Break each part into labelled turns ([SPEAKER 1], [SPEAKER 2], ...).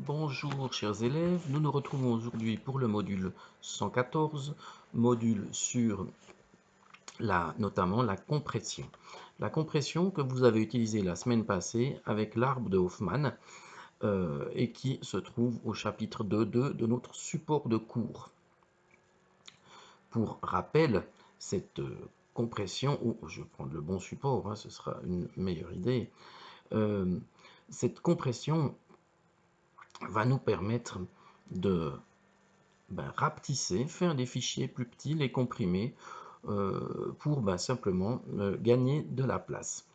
[SPEAKER 1] Bonjour chers élèves, nous nous retrouvons aujourd'hui pour le module 114, module sur notamment la compression. La compression que vous avez utilisée la semaine passée avec l'arbre de Hoffmann et qui se trouve au chapitre 2.2 de notre support de cours. Pour rappel, cette compression, ou je vais prendre le bon support, ce sera une meilleure idée, cette compression va nous permettre de rapetisser, faire des fichiers plus petits, les comprimer pour simplement gagner de la place.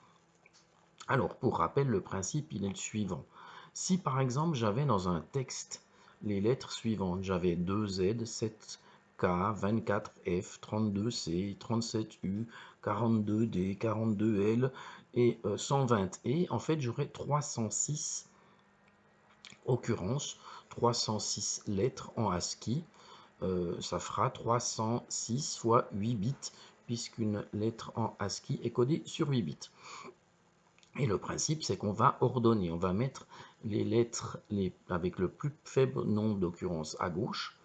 [SPEAKER 1] Alors, pour rappel, le principe, il est le suivant. Si par exemple, j'avais dans un texte les lettres suivantes, j'avais 2Z, 7K, 24F, 32C, 37U, 42D, 42L et 120E, en fait, j'aurais 306 occurrences, 306 lettres en ASCII. Ça fera 306 fois 8 bits, puisqu'une lettre en ASCII est codée sur 8 bits. Et le principe, c'est qu'on va ordonner, on va mettre les lettres avec le plus faible nombre d'occurrences à gauche,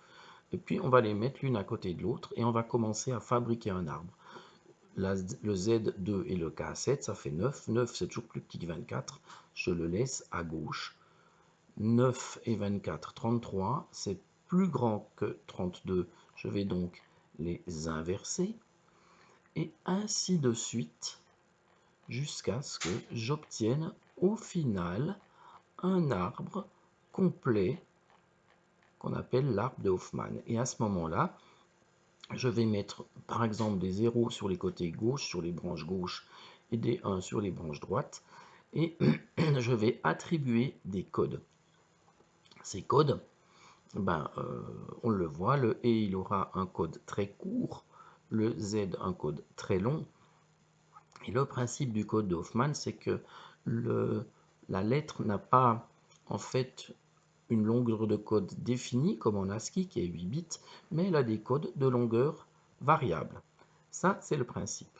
[SPEAKER 1] et puis on va les mettre l'une à côté de l'autre, et on va commencer à fabriquer un arbre. Le Z2 et le K7, ça fait 9. 9, c'est toujours plus petit que 24. Je le laisse à gauche. 9 et 24, 33, c'est plus grand que 32, je vais donc les inverser, et ainsi de suite, jusqu'à ce que j'obtienne au final un arbre complet qu'on appelle l'arbre de Hoffmann. Et à ce moment-là, je vais mettre par exemple des 0 sur les côtés gauche, sur les branches gauches, et des 1 sur les branches droites, et je vais attribuer des codes. Ces codes, on le voit, le E il aura un code très court, le Z un code très long. Et le principe du code de Hoffmann, c'est que la lettre n'a pas en fait une longueur de code définie comme en ASCII qui est 8 bits, mais elle a des codes de longueur variable. Ça, c'est le principe.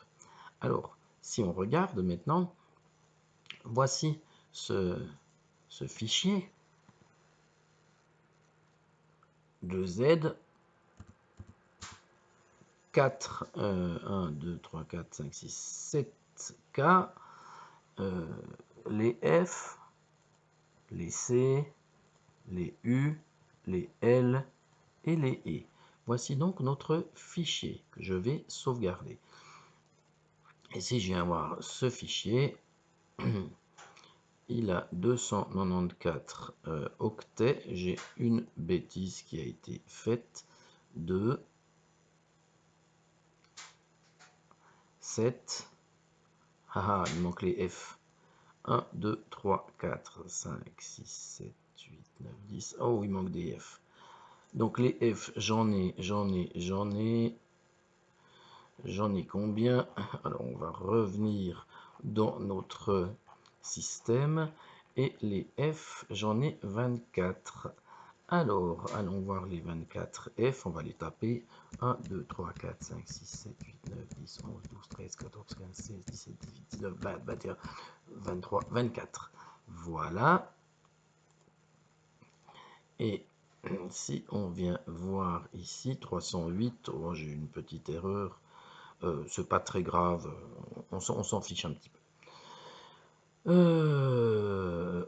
[SPEAKER 1] Alors, si on regarde maintenant, voici ce fichier de Z 4, 1, 2, 3, 4, 5, 6, 7 K, les F, les C, les U, les L et les E. Voici donc notre fichier que je vais sauvegarder. Et si je viens voir ce fichier, il a 294 octets. J'ai une bêtise qui a été faite de 7. Ah, il manque les F. 1, 2, 3, 4, 5, 6, 7, 8, 9, 10. Oh, il manque des F. Donc les F, j'en ai combien? Alors on va revenir dans notre système. Et les F, j'en ai 24. Alors, allons voir les 24 F, on va les taper. 1, 2, 3, 4, 5, 6, 7, 8, 9, 10, 11, 12, 13, 14, 15, 16, 17, 18, 19, 20, 21, 23, 24. Voilà. Et si on vient voir ici, 308, oh, j'ai une petite erreur. C'est pas très grave, on s'en fiche un petit peu.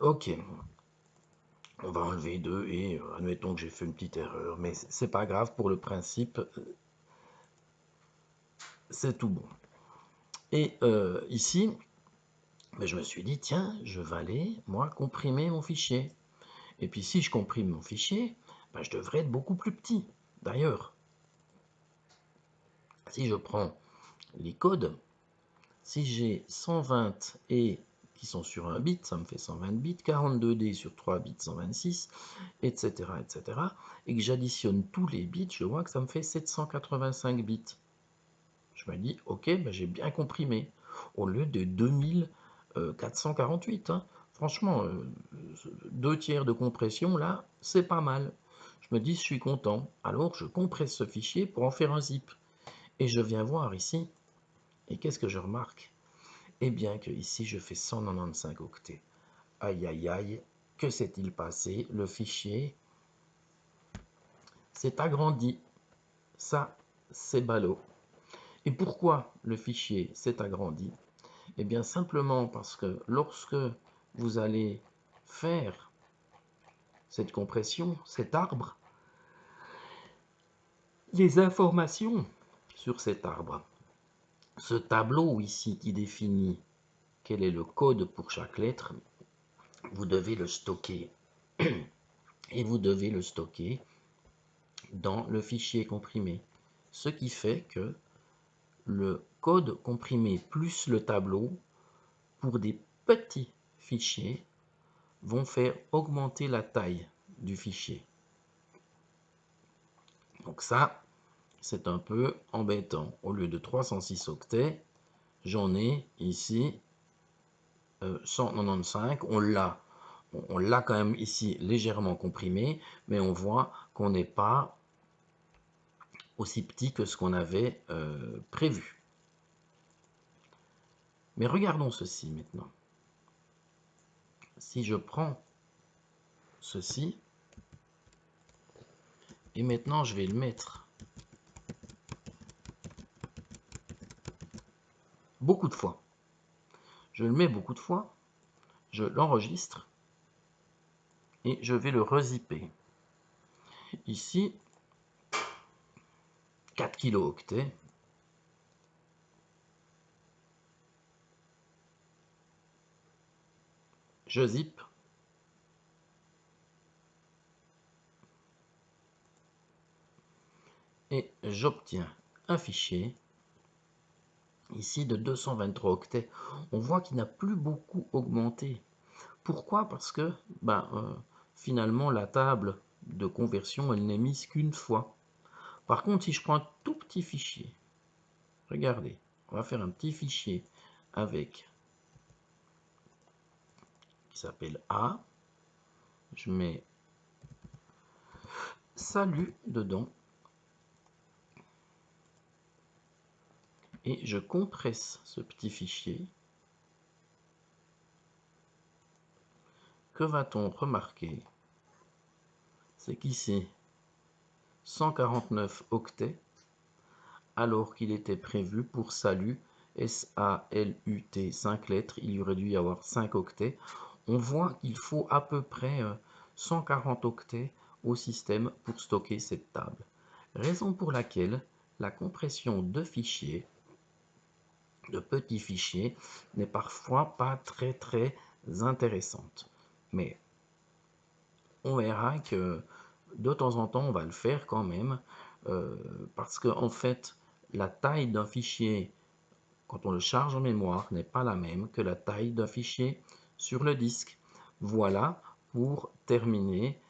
[SPEAKER 1] Ok. On va enlever 2 et admettons que j'ai fait une petite erreur, mais c'est pas grave, pour le principe, c'est tout bon. Et ici, je me suis dit, tiens, je vais aller, moi, comprimer mon fichier. Et puis si je comprime mon fichier, je devrais être beaucoup plus petit. D'ailleurs, si je prends les codes, si j'ai 120 et qui sont sur 1 bit, ça me fait 120 bits, 42D sur 3 bits, 126, etc., etc. Et que j'additionne tous les bits, je vois que ça me fait 785 bits. Je me dis, ok, j'ai bien comprimé, au lieu de 2448. Hein. Franchement, 2 tiers de compression, là, c'est pas mal. Je me dis, je suis content. Alors, je compresse ce fichier pour en faire un zip. Et je viens voir ici, et qu'est-ce que je remarque? Eh bien que ici, je fais 195 octets. Aïe, aïe, aïe, que s'est-il passé? Le fichier s'est agrandi. Ça, c'est ballot. Et pourquoi le fichier s'est agrandi? Eh bien, simplement parce que lorsque vous allez faire cette compression, cet arbre, les informations sur cet arbre, ce tableau ici qui définit quel est le code pour chaque lettre, vous devez le stocker. Et vous devez le stocker dans le fichier comprimé. Ce qui fait que le code comprimé plus le tableau, pour des petits fichiers, vont faire augmenter la taille du fichier. Donc ça, c'est un peu embêtant. Au lieu de 306 octets, j'en ai ici 195. On l'a quand même ici légèrement comprimé, mais on voit qu'on n'est pas aussi petit que ce qu'on avait prévu. Mais regardons ceci maintenant. Si je prends ceci, et maintenant je vais le mettre beaucoup de fois. Je le mets beaucoup de fois, je l'enregistre, et je vais le rezipper. Ici, 4 kilooctets. Je zip. Et j'obtiens un fichier ici de 223 octets. On voit qu'il n'a plus beaucoup augmenté. Pourquoi? Parce que finalement la table de conversion elle n'est mise qu'une fois. Par contre, si je prends un tout petit fichier, regardez, on va faire un petit fichier avec qui s'appelle A. Je mets salut dedans et je compresse ce petit fichier. Que va-t-on remarquer? C'est qu'ici 149 octets alors qu'il était prévu pour salut S-A-L-U-T 5 lettres, il y aurait dû y avoir 5 octets. On voit qu'il faut à peu près 140 octets au système pour stocker cette table. Raison pour laquelle la compression de fichiers, de petits fichiers, n'est parfois pas très intéressante. Mais on verra que de temps en temps on va le faire quand même, parce qu'en fait la taille d'un fichier quand on le charge en mémoire n'est pas la même que la taille d'un fichier sur le disque. Voilà pour terminer